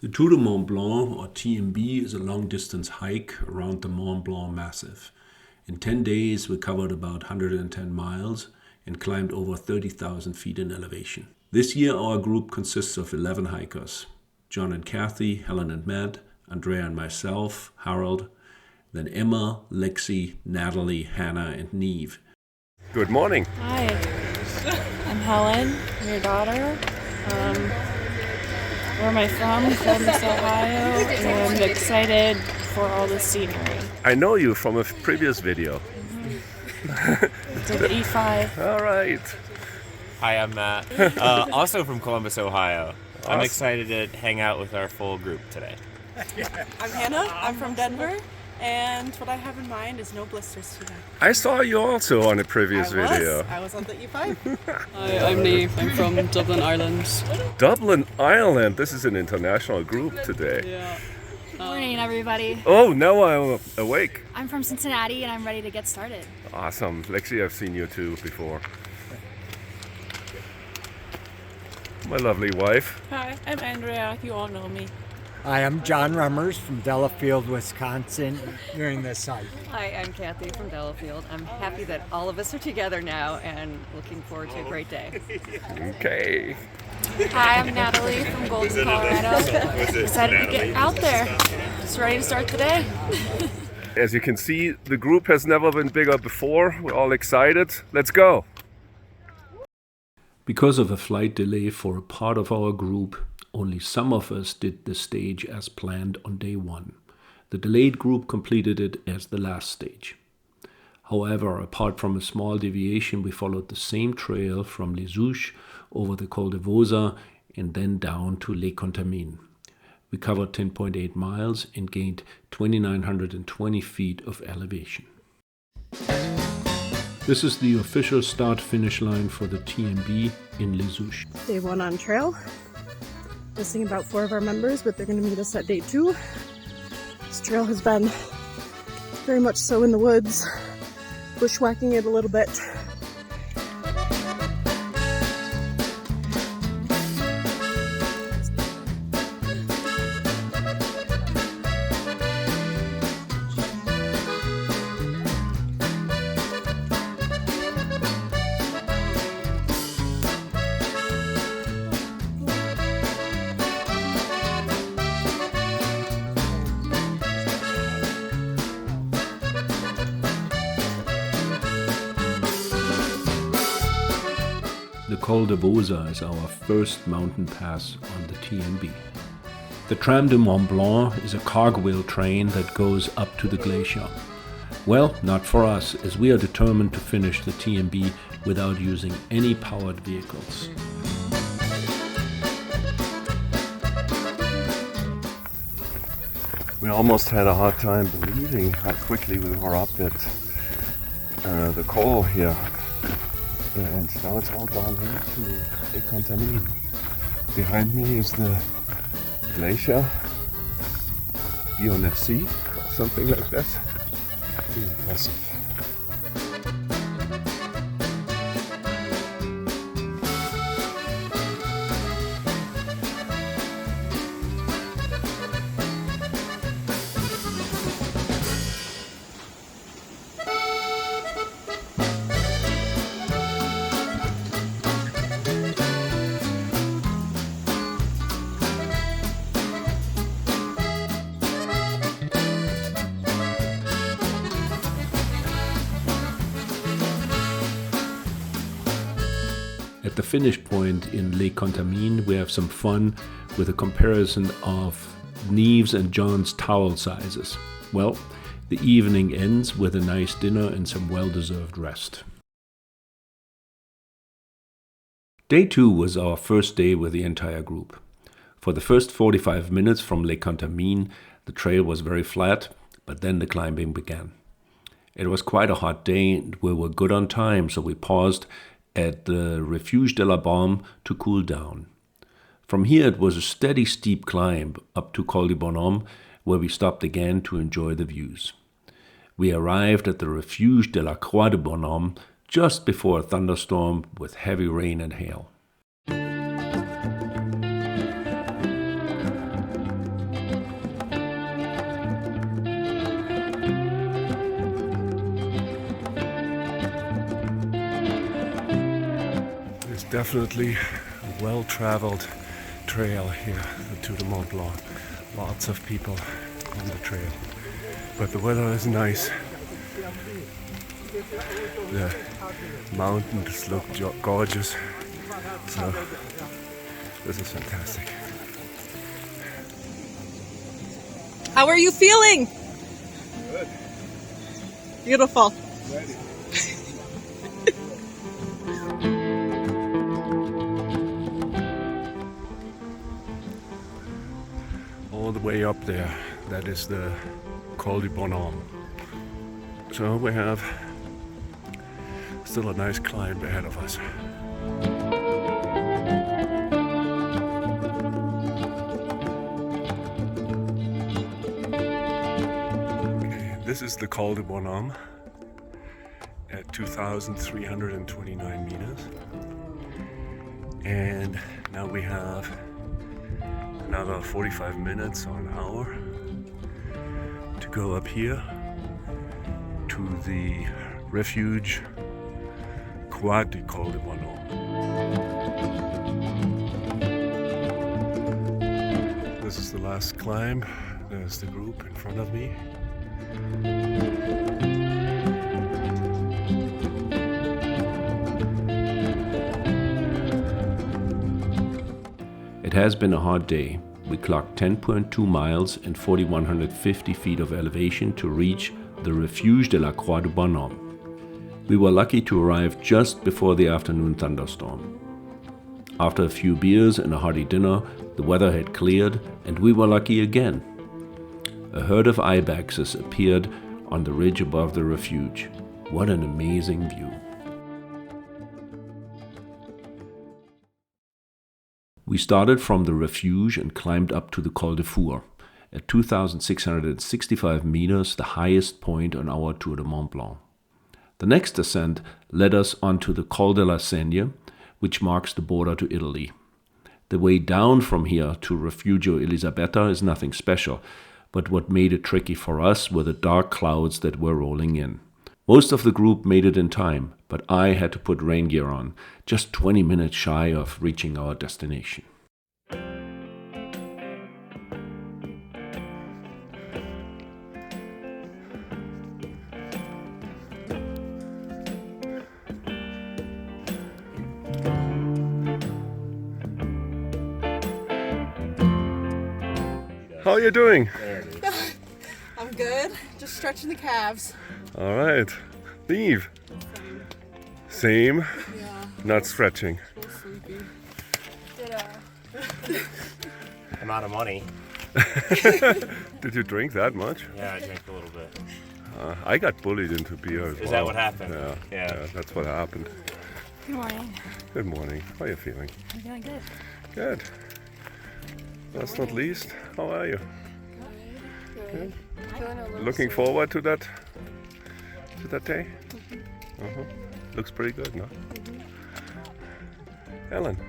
The Tour de Mont Blanc, or TMB, is a long-distance hike around the Mont Blanc Massif. In 10 days, we covered about 110 miles and climbed over 30,000 feet in elevation. This year, our group consists of 11 hikers. John and Kathy, Helen and Matt, Andrea and myself, Harold, then Emma, Lexi, Natalie, Hannah, and Neve. Good morning. Hi, I'm Helen, I'm your daughter. Where am I from? Columbus, Ohio, and I'm excited for all the scenery. I know you from a previous video. Did the E5. All right. Hi, I'm Matt, also from Columbus, Ohio. I'm excited to hang out with our full group today. I'm Hannah, I'm from Denver, and what I have in mind is no blisters today. I saw you also on a previous video. I was on the E5. Hi, I'm Neve. I'm from Dublin, Ireland. Dublin, Ireland. This is an international group today. Yeah. Morning, everybody. Oh, now I'm awake. I'm from Cincinnati, and I'm ready to get started. Awesome. Lexi, I've seen you too before. My lovely wife. Hi, I'm Andrea. You all know me. Hi, I'm John Rummers from Delafield, Wisconsin, during this hike. Hi, I'm Kathy from Delafield. I'm happy that all of us are together now and looking forward to a great day. Okay. Hi, I'm Natalie from Golden, Colorado. Excited to get out there. Just ready to start the day. As you can see, the group has never been bigger before. We're all excited. Let's go. Because of a flight delay for a part of our group, only some of us did the stage as planned on day one. The delayed group completed it as the last stage. However, apart from a small deviation, we followed the same trail from Les Houches over the Col de Vosa and then down to Les Contamines. We covered 10.8 miles and gained 2,920 feet of elevation. This is the official start-finish line for the TMB in Les Houches. Day one on trail. Missing about 4 of our members, but they're going to meet us at day 2. This trail has been very much so in the woods, bushwhacking it a little bit. The Col de Vosa is our first mountain pass on the TMB. The Tram de Mont Blanc is a cargo-wheel train that goes up to the glacier. Well, not for us, as we are determined to finish the TMB without using any powered vehicles. We almost had a hard time believing how quickly we were up at the col here. And now it's all downhill to Les Contamines. Behind me is the glacier, Bonhomme, or something like that. Pretty impressive. At the finish point in Les Contamines, we have some fun with a comparison of Neve's and John's towel sizes. Well, the evening ends with a nice dinner and some well-deserved rest. Day 2 was our first day with the entire group. For the first 45 minutes from Les Contamines, the trail was very flat, but then the climbing began. It was quite a hot day and we were good on time, so we paused at the Refuge de la Baume to cool down. From here it was a steady steep climb up to Col de Bonhomme, where we stopped again to enjoy the views. We arrived at the Refuge de la Croix de Bonhomme just before a thunderstorm with heavy rain and hail. Definitely a well-traveled trail here to the Mont Blanc. Lots of people on the trail. But the weather is nice. The mountains look gorgeous. So this is fantastic. How are you feeling? Good. Beautiful. Ready. All the way up there, that is the Col du Bonhomme. So we have still a nice climb ahead of us. This is the Col du Bonhomme at 2,329 meters. And now we have another 45 minutes or an hour to go up here to the Refuge Croix du Col du Bonhomme. This is the last climb. There's the group in front of me. It has been a hard day. We clocked 10.2 miles and 4,150 feet of elevation to reach the Refuge de la Croix du Bonhomme. We were lucky to arrive just before the afternoon thunderstorm. After a few beers and a hearty dinner, the weather had cleared and we were lucky again. A herd of ibexes appeared on the ridge above the refuge. What an amazing view. We started from the refuge and climbed up to the Col de Four, at 2,665 meters, the highest point on our Tour de Mont Blanc. The next ascent led us onto the Col de la Seigne, which marks the border to Italy. The way down from here to Refugio Elisabetta is nothing special, but what made it tricky for us were the dark clouds that were rolling in. Most of the group made it in time, but I had to put rain gear on, just 20 minutes shy of reaching our destination. How are you doing? I'm good. Just stretching the calves. All right. Leave. Same. Yeah. Not stretching. Sleepy. I'm out of money. Did you drink that much? Yeah, I drank a little bit. I got bullied into beer as well. Is that what happened? Yeah, that's what happened. Good morning. Good morning. How are you feeling? I'm feeling good. Good. Last not least, how are you? Good. Feeling a little Looking sore. forward to that day? Looks pretty good, no? Ellen, Hi.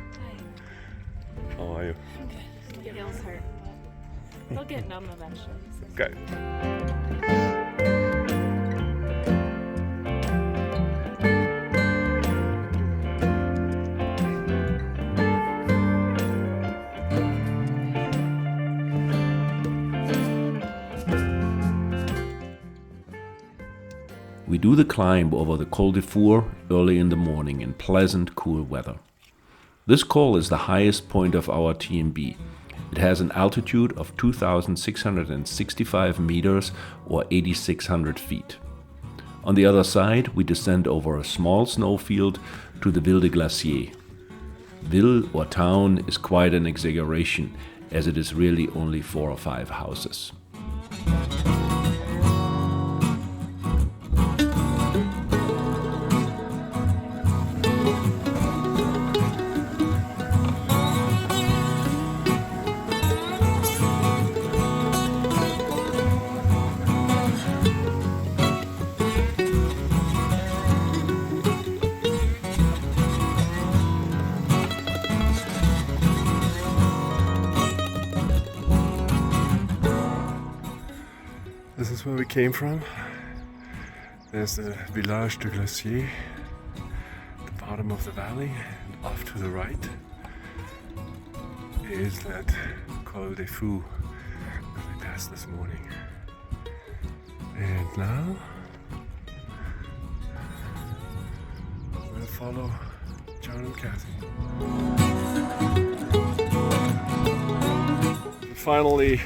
how are you? I'm good. My heels hurt. They'll get numb eventually. Okay. We do the climb over the Col de Four early in the morning in pleasant, cool weather. This col is the highest point of our TMB. It has an altitude of 2,665 meters or 8,600 feet. On the other side, we descend over a small snowfield to the Ville de Glacier. Ville or town is quite an exaggeration, as it is really only 4 or 5 houses. This is where we came from. There's the Village de Glacier, the bottom of the valley. And Off to the right is that Col des Fous that we passed this morning. And now we'll follow John and Kathy. We finally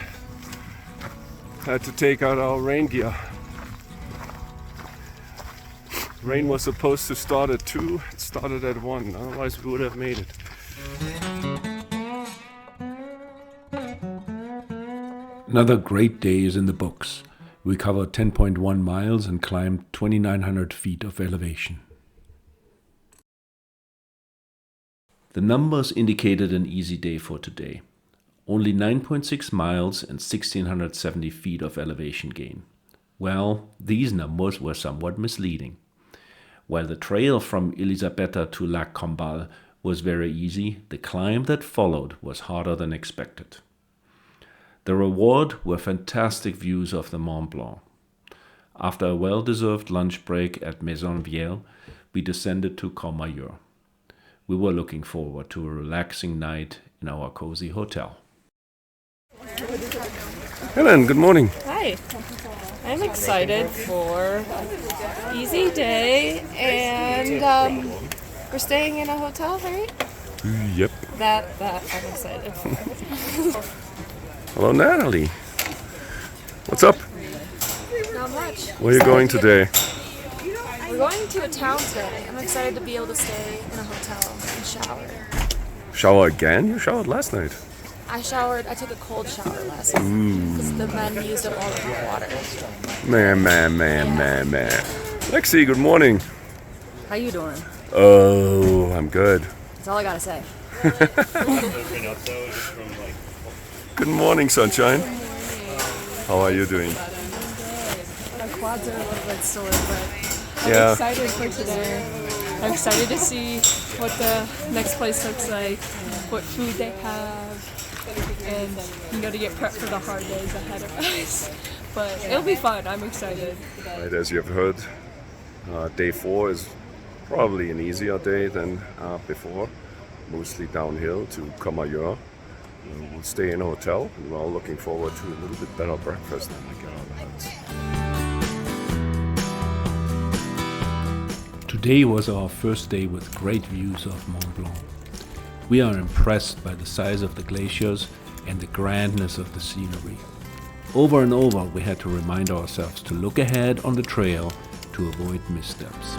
had to take out our rain gear. Rain was supposed to start at 2, it started at 1, otherwise we would have made it. Another great day is in the books. We covered 10.1 miles and climbed 2,900 feet of elevation. The numbers indicated an easy day for today. Only 9.6 miles and 1,670 feet of elevation gain. Well, these numbers were somewhat misleading. While the trail from Elisabetta to Lac Combal was very easy, the climb that followed was harder than expected. The reward were fantastic views of the Mont Blanc. After a well-deserved lunch break at Maison Vieille, we descended to Courmayeur. We were looking forward to a relaxing night in our cozy hotel. Helen, good morning. Hi. I'm excited for easy day, and we're staying in a hotel, right? Yep. That I'm excited for. Hello, Natalie. What's up? Not much. Where are you going today? We're going to a town today. I'm excited to be able to stay in a hotel and shower. Shower again? You showered last night. I took a cold shower last night because the men used up all the hot water. Man. Lexi, good morning. How you doing? Oh, I'm good. That's all I gotta say. Good morning, sunshine. How are you doing? My quads are a little bit sore, but I'm Yeah. excited for today. I'm excited to see what the next place looks like, what food they have, and to get prepped for the hard days ahead of us. But it'll be fun. I'm excited. Right, as you have heard, day 4 is probably an easier day than before. Mostly downhill to Courmayeur. We'll stay in a hotel, and we're all looking forward to a little bit better breakfast when we get out of the huts. Today was our first day with great views of Mont Blanc. We are impressed by the size of the glaciers and the grandness of the scenery. Over and over we had to remind ourselves to look ahead on the trail to avoid missteps.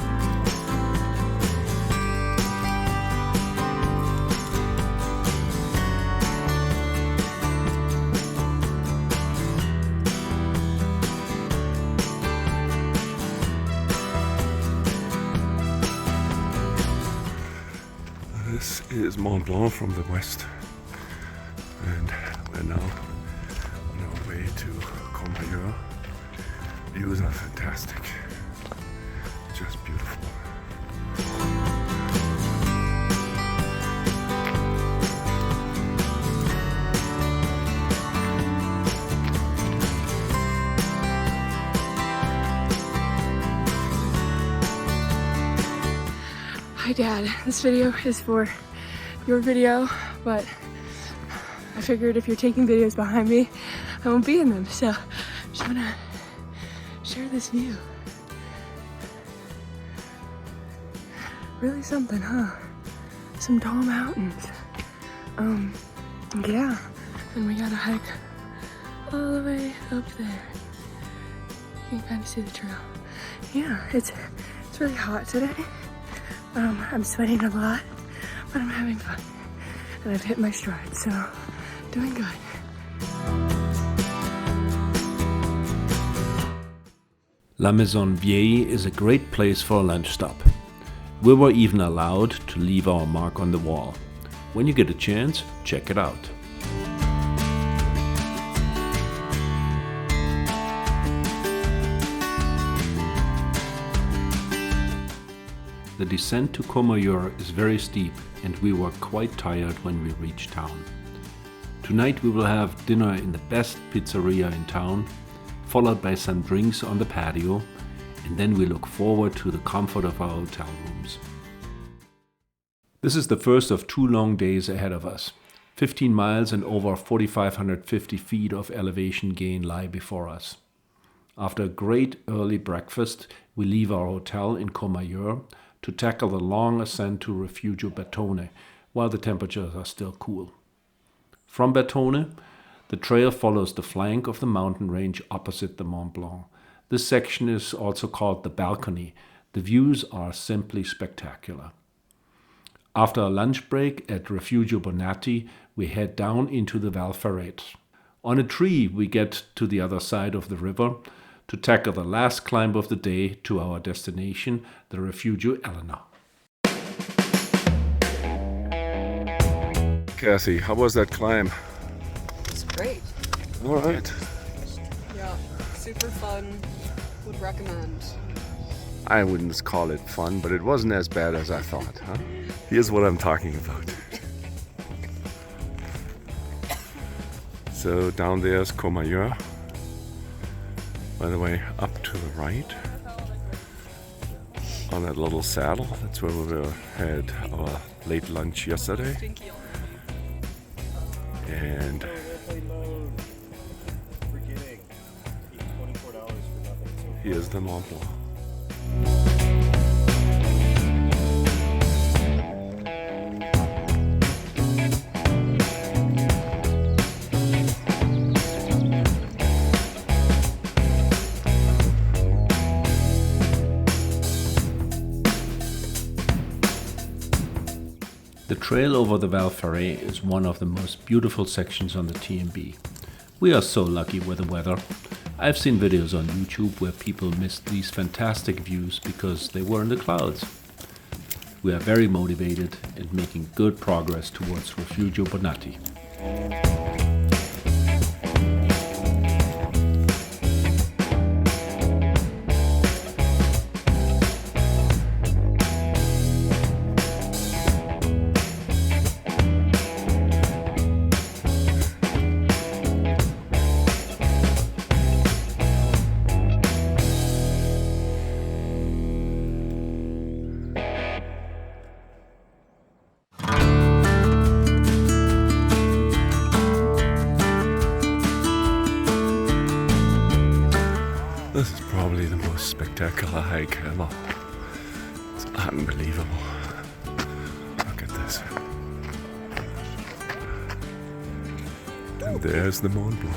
This is Mont Blanc from the west, and we're now on our way to Courmayeur. Views are fantastic, just beautiful. Hi Dad, this video is for your video, but I figured if you're taking videos behind me, I won't be in them, so I just wanna share this view. Really something, huh? Some tall mountains. Yeah, and we gotta hike all the way up there. You can kind of see the trail. Yeah, it's really hot today. I'm sweating a lot, but I'm having fun. And I've hit my stride, so doing good. La Maison Vieille is a great place for a lunch stop. We were even allowed to leave our mark on the wall. When you get a chance, check it out. The descent to Courmayeur is very steep, and we were quite tired when we reached town. Tonight we will have dinner in the best pizzeria in town, followed by some drinks on the patio, and then we look forward to the comfort of our hotel rooms. This is the first of 2 long days ahead of us. 15 miles and over 4,550 feet of elevation gain lie before us. After a great early breakfast, we leave our hotel in Courmayeur to tackle the long ascent to Rifugio Bertone, while the temperatures are still cool. From Bertone, the trail follows the flank of the mountain range opposite the Mont Blanc. This section is also called the Balcony. The views are simply spectacular. After a lunch break at Refugio Bonatti, we head down into the Val Ferret. On a tree, we get to the other side of the river to tackle the last climb of the day to our destination, the Refugio Elena. Kathy, how was that climb? It's great. All right. Yeah, super fun. Would recommend. I wouldn't call it fun, but it wasn't as bad as I thought, huh? Here's what I'm talking about. So down there's Courmayeur. By the way, up to the right, on that little saddle, that's where we had our late lunch yesterday. And here's the Mont Blanc. The trail over the Val Ferret is one of the most beautiful sections on the TMB. We are so lucky with the weather. I've seen videos on YouTube where people missed these fantastic views because they were in the clouds. We are very motivated and making good progress towards Refugio Bonatti. This is probably the most spectacular hike ever. It's unbelievable. Look at this. And there's the Mont Blanc.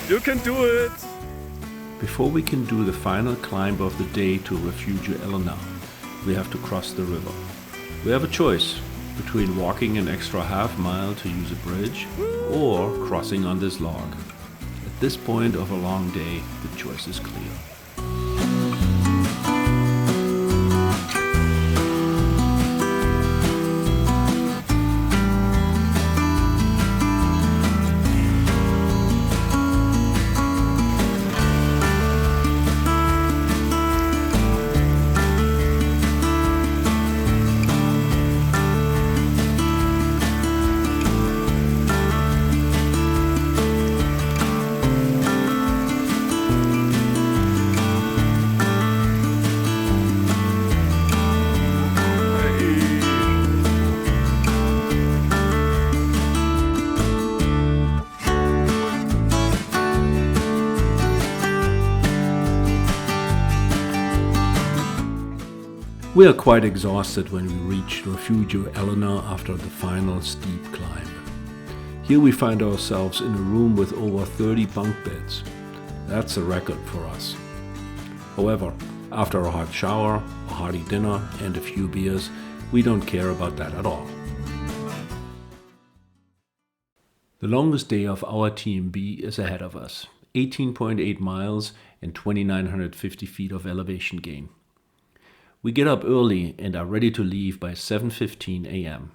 You can do it! Before we can do the final climb of the day to Refugio Elena, we have to cross the river. We have a choice between walking an extra half mile to use a bridge or crossing on this log. At this point of a long day, the choice is clear. We are quite exhausted when we reach Refugio Elena after the final steep climb. Here we find ourselves in a room with over 30 bunk beds. That's a record for us. However, after a hot shower, a hearty dinner, and a few beers, we don't care about that at all. The longest day of our TMB is ahead of us, 18.8 miles and 2,950 feet of elevation gain. We get up early and are ready to leave by 7:15 a.m.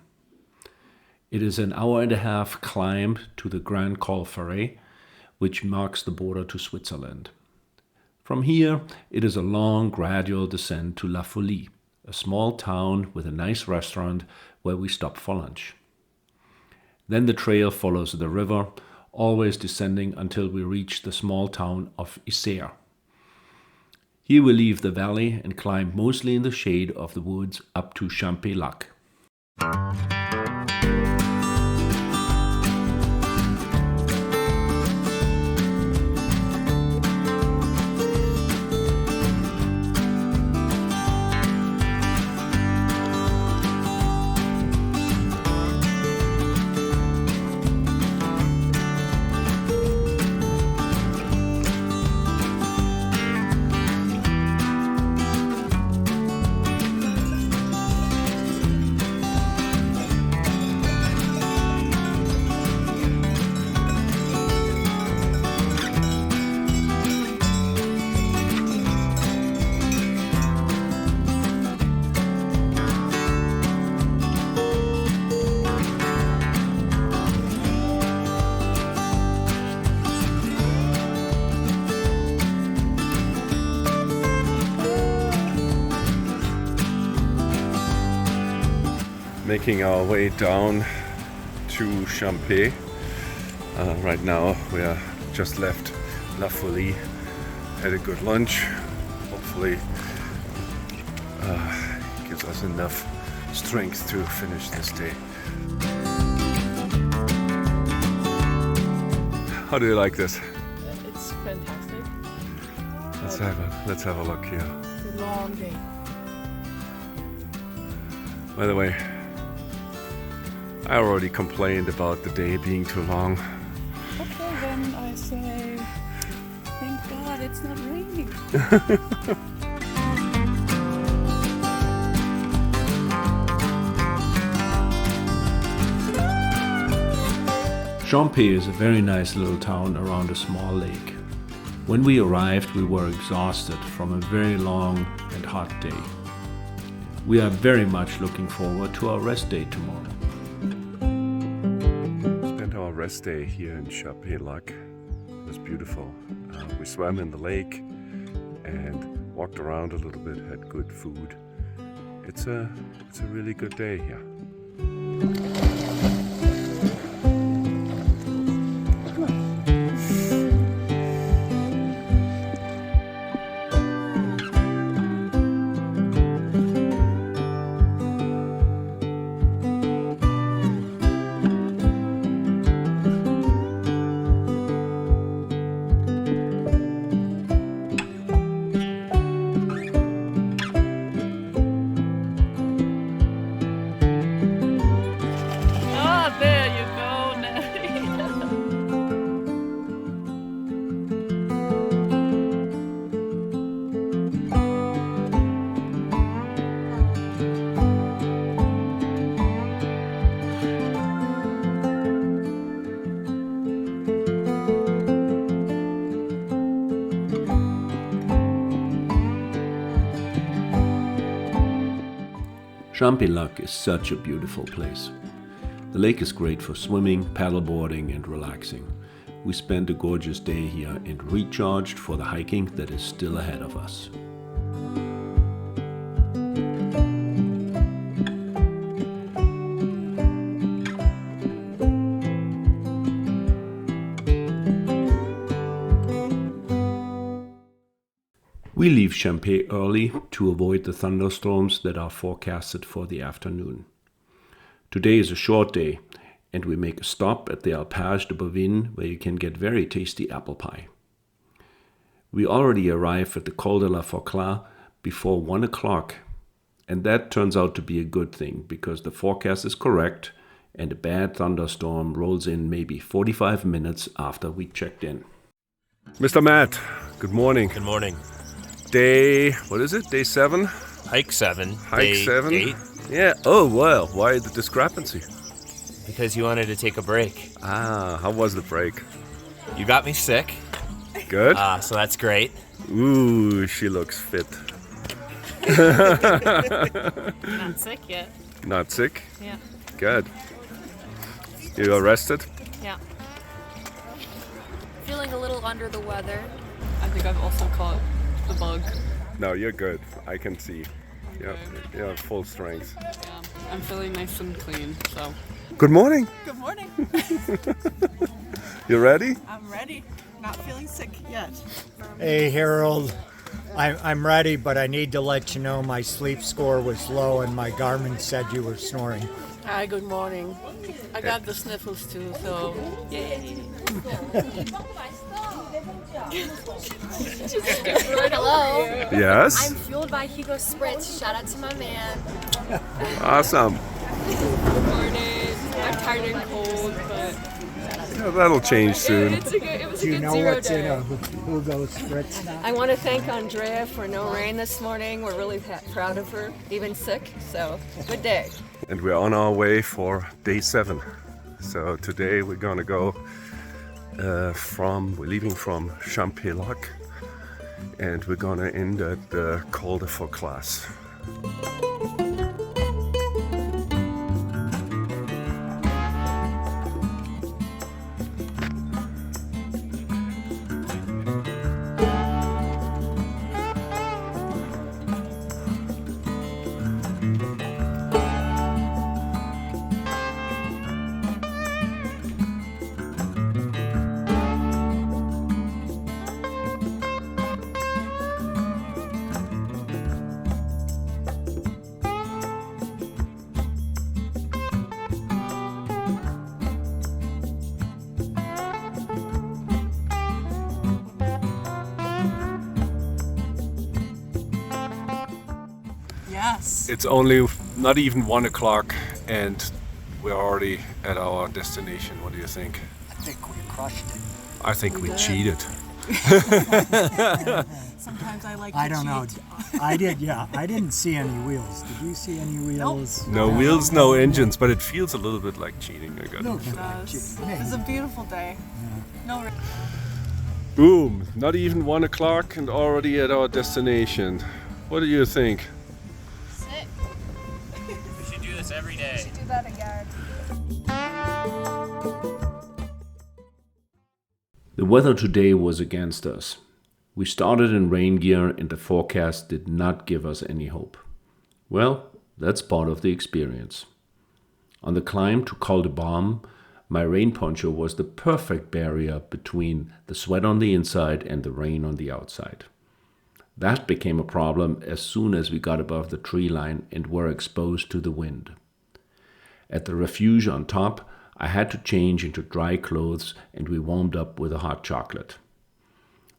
It is an hour and a half climb to the Grand Col Ferret, which marks the border to Switzerland. From here, it is a long, gradual descent to La Folie, a small town with a nice restaurant where we stop for lunch. Then the trail follows the river, always descending until we reach the small town of Isère. Here we leave the valley and climb mostly in the shade of the woods up to Champex-Lac. Making our way down to Champex. Right now we are just left La Folie, had a good lunch, hopefully gives us enough strength to finish this day. How do you like this? It's fantastic. Let's have a look here. It's a long day. By the way, I already complained about the day being too long. Okay, then I say, thank God it's not raining. Champex is a very nice little town around a small lake. When we arrived, we were exhausted from a very long and hot day. We are very much looking forward to our rest day tomorrow. Spent our rest day here in Champex-Lac. It was beautiful. We swam in the lake and walked around a little bit, had good food. It's a really good day here. Champex-Lac is such a beautiful place. The lake is great for swimming, paddleboarding and relaxing. We spent a gorgeous day here and recharged for the hiking that is still ahead of us. We leave Champex early to avoid the thunderstorms that are forecasted for the afternoon. Today is a short day, and we make a stop at the Alpage de Bovine where you can get very tasty apple pie. We already arrive at the Col de la Forclaz before 1 o'clock, and that turns out to be a good thing because the forecast is correct and a bad thunderstorm rolls in maybe 45 minutes after we checked in. Mr. Matt, good morning. Good morning. Day, what is it? Day 7? Hike 7. Hike day 7? 8. Yeah. Oh, well, why the discrepancy? Because you wanted to take a break. Ah, how was the break? You got me sick. Good? So that's great. Ooh, she looks fit. Not sick yet. Not sick? Yeah. Good. You are rested? Yeah. Feeling a little under the weather. I think I've also caught the bug. No, you're good. I can see. Yeah, full strength. Yeah, I'm feeling nice and clean, so. Good morning. Good morning. You ready? I'm ready. Not feeling sick yet. Hey, Harold. I'm ready, but I need to let you know my sleep score was low and my Garmin said you were snoring. Hi, good morning. I got the sniffles too, so yay. Hello. Yes. I'm fueled by Hugo Spritz. Shout out to my man. Awesome. Good morning. I'm tired and cold, but Yeah, that'll change soon. it was Do a you good know zero what's day. in a Hugo Spritz? I want to thank Andrea for no rain this morning. We're really proud of her, even sick. So, good day. And we're on our way for day 7. So today we're gonna go we're leaving from Champex-Lac and we're gonna end at the Col de Forclaz. Yes. It's only not even 1 o'clock and we're already at our destination. What do you think? I think we crushed it. I think we cheated. Sometimes I like I to don't know. cheat. I didn't see any wheels. Did you see any wheels? No wheels, no engines, but it feels a little bit like cheating, I gotta No, say. It's a beautiful day. No rain. Boom! Not even 1 o'clock and already at our destination. What do you think? Sick. We should do this every day. Do that again. The weather today was against us. We started in rain gear and the forecast did not give us any hope. Well, that's part of the experience. On the climb to Col de Bonhomme, my rain poncho was the perfect barrier between the sweat on the inside and the rain on the outside. That became a problem as soon as we got above the tree line and were exposed to the wind. At the Refuge on top, I had to change into dry clothes and we warmed up with a hot chocolate.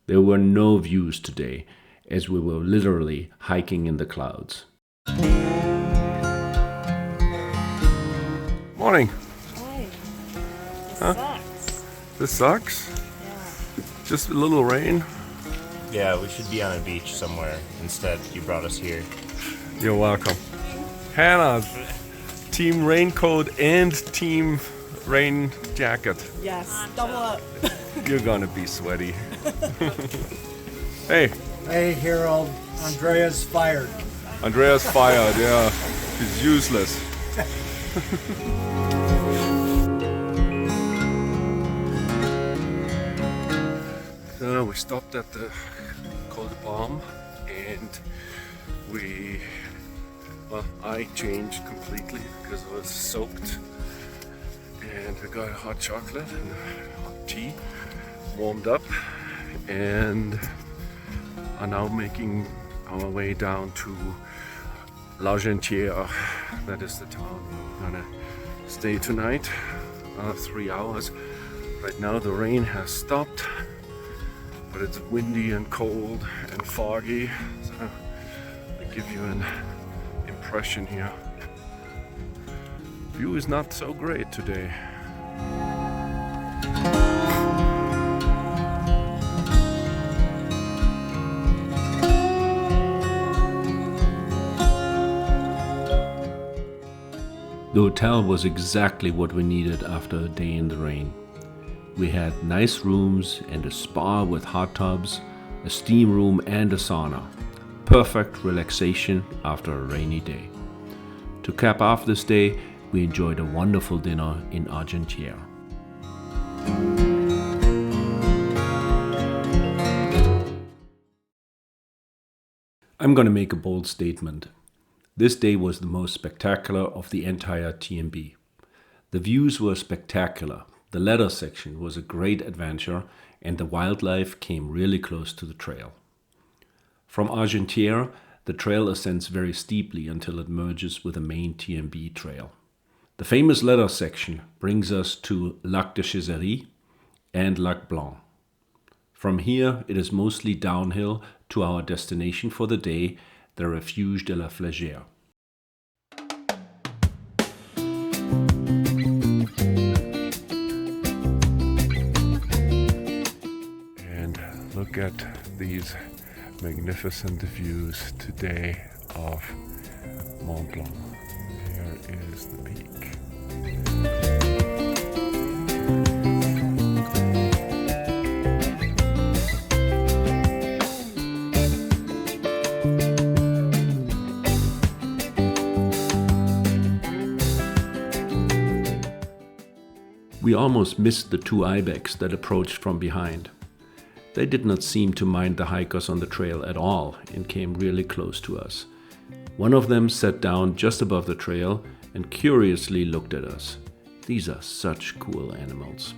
There were no views today, as we were literally hiking in the clouds. Morning. Hey. Huh? Sucks. This sucks. Yeah. Just a little rain. Yeah, we should be on a beach somewhere. Instead, you brought us here. You're welcome. Hannah, team raincoat and team rain jacket. Yes. Double up. You're gonna be sweaty. Hey, Hey, Harold. Andrea's fired. Andrea's fired, yeah. She's useless. So we stopped at the Col de Bonhomme and I changed completely because I was soaked. And we got a hot chocolate and hot tea, warmed up, and are now making our way down to Argentière. That is the town we're gonna stay tonight. 3 hours. Right now the rain has stopped, but it's windy and cold and foggy. So I give you an impression here. View is not so great today. The hotel was exactly what we needed after a day in the rain. We had nice rooms and a spa with hot tubs, a steam room and a sauna. Perfect relaxation after a rainy day. To cap off this day, we enjoyed a wonderful dinner in Argentière. I'm going to make a bold statement. This day was the most spectacular of the entire TMB. The views were spectacular, the ladder section was a great adventure, and the wildlife came really close to the trail. From Argentière, the trail ascends very steeply until it merges with the main TMB trail. The famous ladder section brings us to Lac de Chézerie and Lac Blanc. From here, it is mostly downhill to our destination for the day, the Refuge de la Flegère. And look at these magnificent views today of Mont Blanc. Here is the peak. We almost missed the two ibex that approached from behind. They did not seem to mind the hikers on the trail at all and came really close to us. One of them sat down just above the trail and curiously looked at us. These are such cool animals.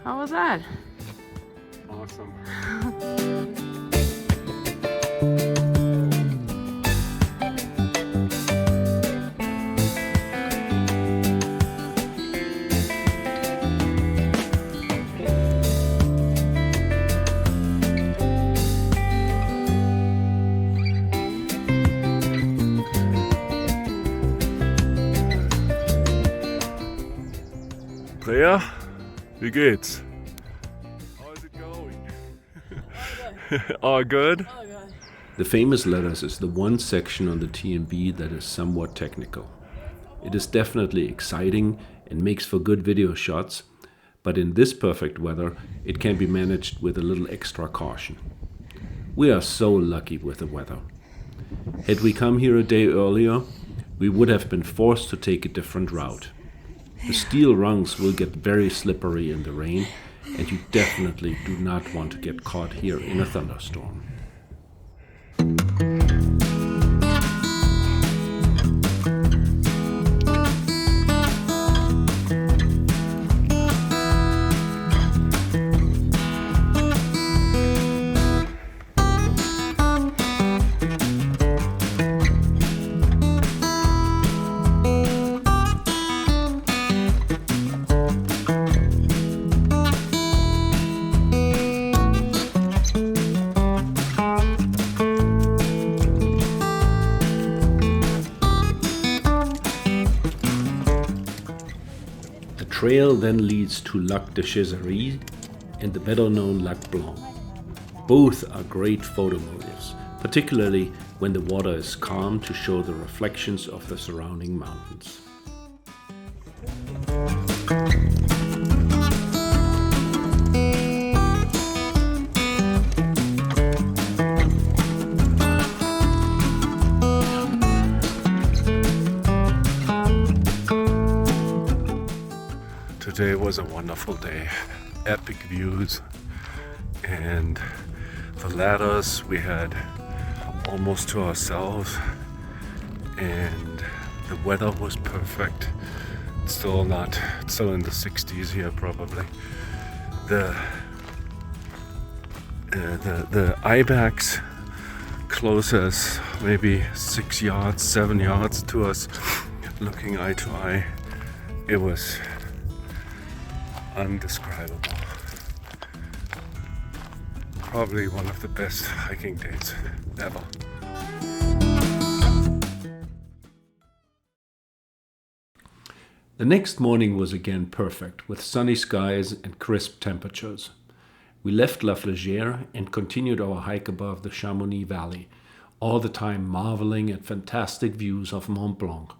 How was that? Awesome. Claire, wie geht's? How's it going? All good? The famous ladders is the one section on the TMB that is somewhat technical. It is definitely exciting and makes for good video shots, but in this perfect weather, it can be managed with a little extra caution. We are so lucky with the weather. Had we come here a day earlier, we would have been forced to take a different route. The steel rungs will get very slippery in the rain, and you definitely do not want to get caught here in a thunderstorm. The trail then leads to Lac de Chézerie and the better-known Lac Blanc. Both are great photo motives, particularly when the water is calm to show the reflections of the surrounding mountains. Today was a wonderful day. Epic views, and the ladders we had almost to ourselves, and the weather was perfect. It's still in the 60s here probably. The ibex close as maybe 6 yards, 7 yards to us, looking eye to eye. It was undescribable. Probably one of the best hiking days ever. The next morning was again perfect, with sunny skies and crisp temperatures. We left La Flegère and continued our hike above the Chamonix Valley, all the time marveling at fantastic views of Mont Blanc.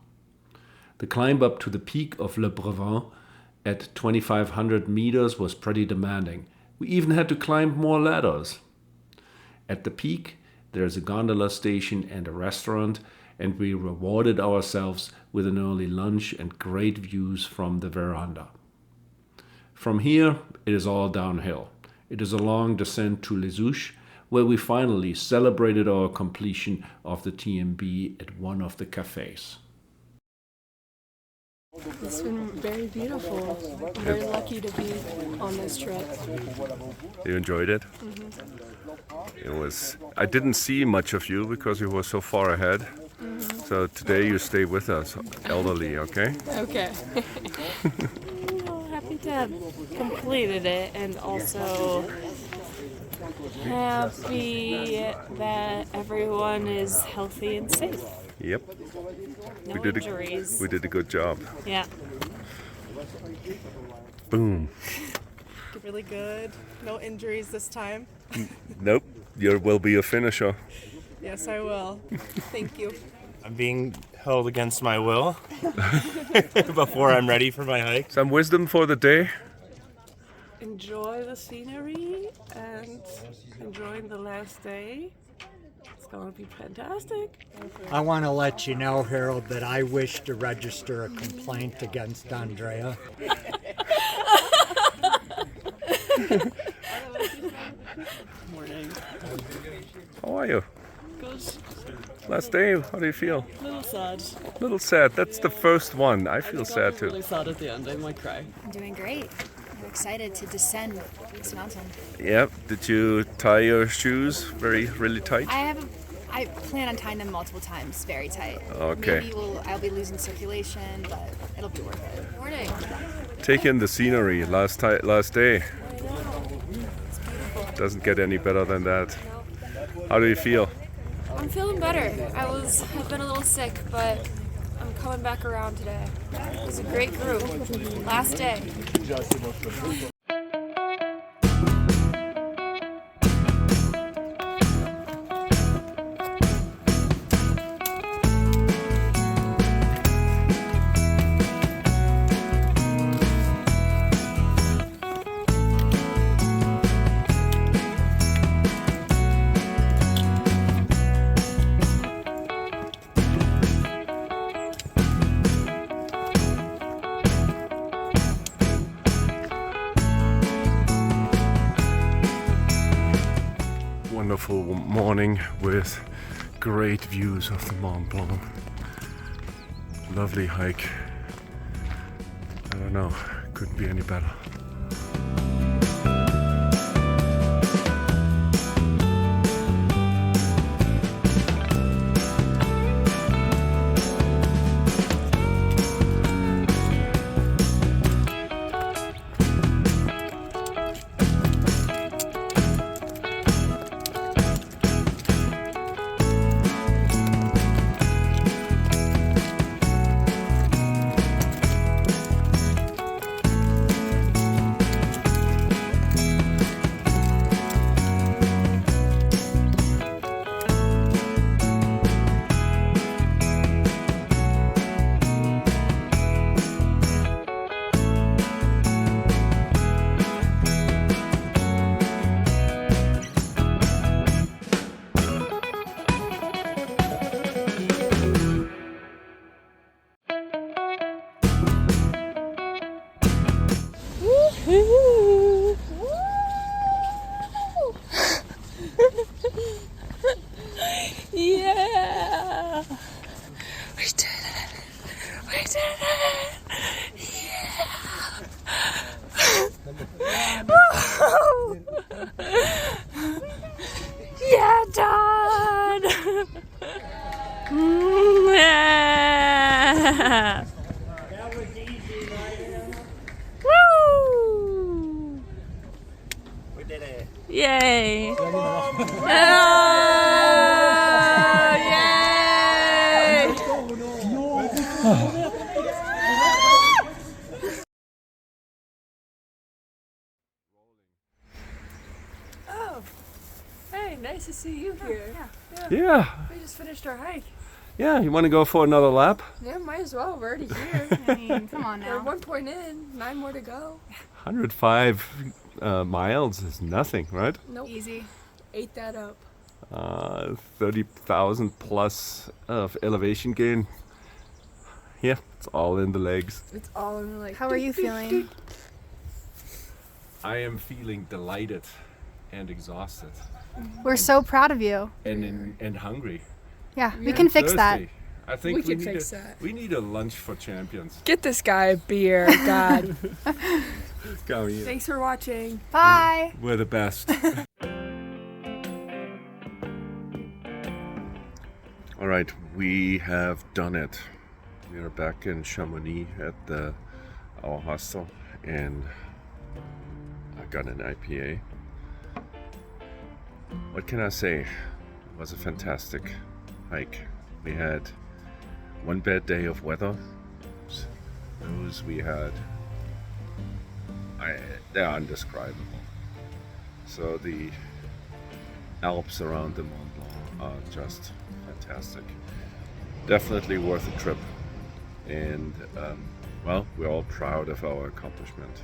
The climb up to the peak of Le Brevin at 2,500 meters was pretty demanding. We even had to climb more ladders. At the peak, there's a gondola station and a restaurant, and we rewarded ourselves with an early lunch and great views from the veranda. From here, it is all downhill. It is a long descent to Les Houches, where we finally celebrated our completion of the TMB at one of the cafes. It's been very beautiful. I'm very lucky to be on this trip. You enjoyed it? Mm-hmm. It was. I didn't see much of you because you were so far ahead. Mm-hmm. So today you stay with us, elderly, okay? Okay. Happy to have completed it, and also happy that everyone is healthy and safe. Yep. No injuries. We did a good job. Yeah. Boom. Really good. No injuries this time. Nope. You will be a finisher. Yes, I will. Thank you. I'm being held against my will before I'm ready for my hike. Some wisdom for the day? Enjoy the scenery and enjoying the last day. It's going to be fantastic. I want to let you know, Harold, that I wish to register a complaint against Andrea. Morning. How are you? Good. Last day, how do you feel? Little sad. Little sad. That's the first one. I feel sad too. Really sad at the end. I might cry. I'm doing great. I'm excited to descend this mountain. Yep. Did you tie your shoes really tight? I plan on tying them multiple times, very tight. Okay. Maybe I'll be losing circulation, but it'll be worth it. Morning. Take in the scenery. Last day. Doesn't get any better than that. How do you feel? I'm feeling better. I've been a little sick, but I'm coming back around today. It was a great group. Last day. Wonderful morning with great views of the Mont Blanc. Lovely hike. I don't know, couldn't be any better. Yeah! We did it! We did it! Yeah! Yeah, Dad! Yeah! Woo! We did it. Yay! Oh, hey, nice to see you here. Yeah. We just finished our hike. Yeah, you want to go for another lap? Yeah, might as well. We're already here. I mean, come on We're now. 1 point in, 9 more to go. 105 miles is nothing, right? Nope. Easy. Ate that up. 30,000 plus of elevation gain. Yeah, it's all in the legs. It's all in like. How are you feeling? I am feeling delighted and exhausted We're so proud of you. and hungry. Yeah, we Yeah. can fix that. Thirsty. I think We can need fix a, that. We need a lunch for champions. Get this guy a beer, God. Come here. Thanks for watching. Bye. We're the best. All right, we have done it. We are back in Chamonix at our hostel, and I got an IPA. What can I say? It was a fantastic hike. We had one bad day of weather. Those we had, they're indescribable. So the Alps around the Mont Blanc are just fantastic. Definitely worth a trip. And, well, we're all proud of our accomplishment.